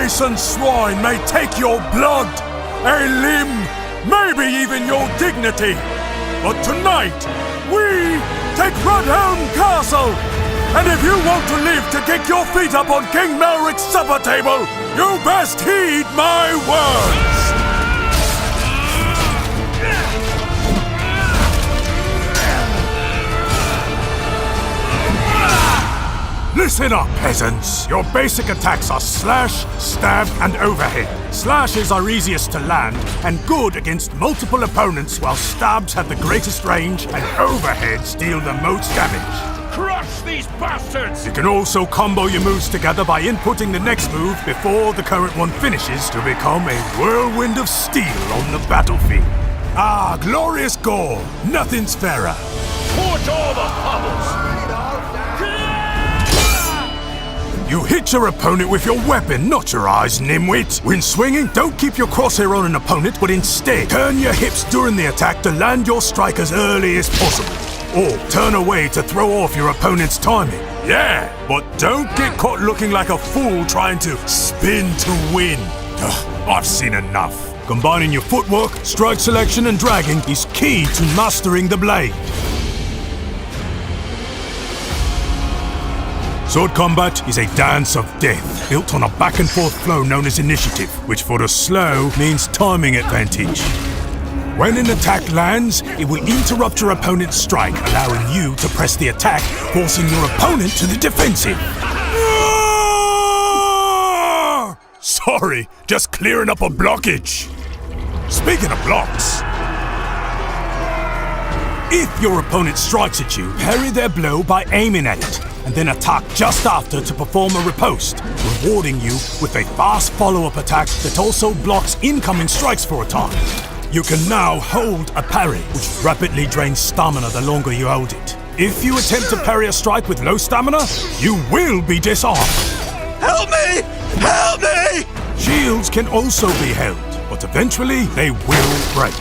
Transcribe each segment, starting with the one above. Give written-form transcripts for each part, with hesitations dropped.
Mason swine may take your blood, a limb, maybe even your dignity. But tonight, we take Rudhelm Castle! And if you want to live to kick your feet up on King Melric's supper table, you best heed my words! Listen up, peasants! Your basic attacks are Slash, Stab, and Overhead. Slashes are easiest to land and good against multiple opponents, while Stabs have the greatest range and Overheads deal the most damage. Crush these bastards! You can also combo your moves together by inputting the next move before the current one finishes to become a whirlwind of steel on the battlefield. Ah, glorious gore! Nothing's fairer. Torch all the puddles! You hit your opponent with your weapon, not your eyes, nimwit! When swinging, don't keep your crosshair on an opponent, but instead turn your hips during the attack to land your strike as early as possible. Or turn away to throw off your opponent's timing. Yeah, but don't get caught looking like a fool trying to spin to win. Ugh, I've seen enough. Combining your footwork, strike selection, and dragging is key to mastering the blade. Sword combat is a dance of death, built on a back-and-forth flow known as initiative, which for the slow means timing advantage. When an attack lands, it will interrupt your opponent's strike, allowing you to press the attack, forcing your opponent to the defensive. Sorry, just clearing up a blockage. Speaking of blocks, if your opponent strikes at you, parry their blow by aiming at it, and then attack just after to perform a riposte, rewarding you with a fast follow-up attack that also blocks incoming strikes for a time. You can now hold a parry, which rapidly drains stamina the longer you hold it. If you attempt to parry a strike with low stamina, you will be disarmed. Help me! Help me! Shields can also be held, but eventually they will break.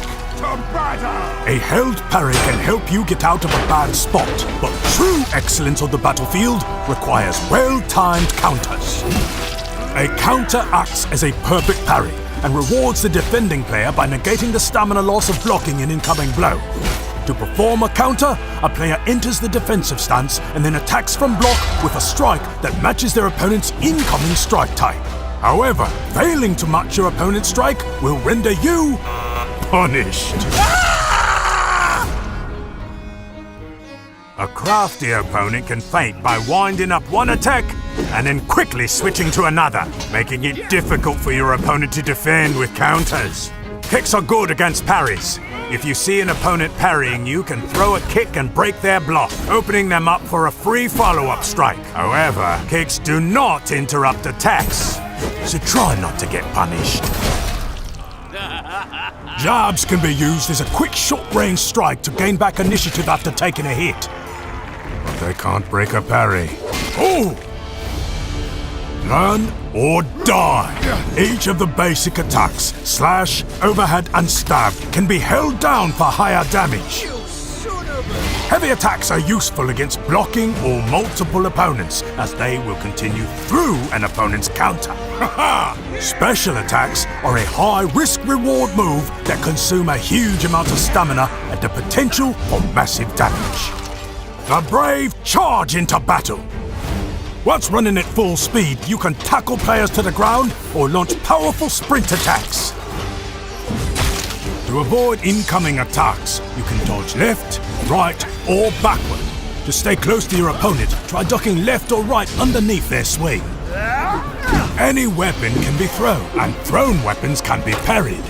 A held parry can help you get out of a bad spot, but true excellence on the battlefield requires well-timed counters. A counter acts as a perfect parry and rewards the defending player by negating the stamina loss of blocking an incoming blow. To perform a counter, a player enters the defensive stance and then attacks from block with a strike that matches their opponent's incoming strike type. However, failing to match your opponent's strike will render you punished. A crafty opponent can feint by winding up one attack and then quickly switching to another, making it difficult for your opponent to defend with counters. Kicks are good against parries. If you see an opponent parrying, you can throw a kick and break their block, opening them up for a free follow-up strike. However, kicks do not interrupt attacks, so try not to get punished. Jabs can be used as a quick short-range strike to gain back initiative after taking a hit. But they can't break a parry. Oh! Learn or die. Each of the basic attacks, slash, overhead, and stab, can be held down for higher damage. Heavy attacks are useful against blocking or multiple opponents, as they will continue through an opponent's counter. Special attacks are a high risk-reward move that consume a huge amount of stamina and the potential for massive damage. The brave charge into battle. Once running at full speed, you can tackle players to the ground or launch powerful sprint attacks. To avoid incoming attacks, you can dodge left, right, or backward. To stay close to your opponent, try ducking left or right underneath their swing. Any weapon can be thrown, and thrown weapons can be parried.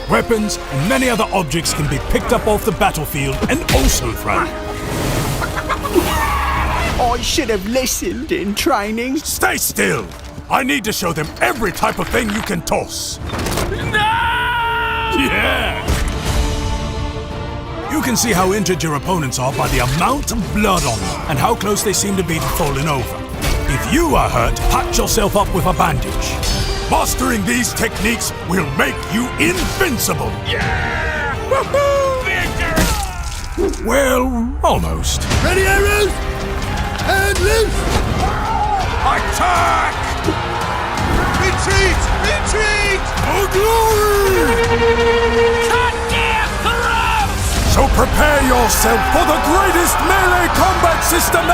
Weapons and many other objects can be picked up off the battlefield and also thrown. I should have listened in training. Stay still! I need to show them every type of thing you can toss. No! Yeah! You can see how injured your opponents are by the amount of blood on them and how close they seem to be to falling over. If you are hurt, patch yourself up with a bandage. Mastering these techniques will make you invincible! Yeah! Woohoo! Victor! Well, almost. Ready, arrows? And loose! Attack! It's Retreat! Retreat! For glory! Cut their throats! So prepare yourself for the greatest melee combat system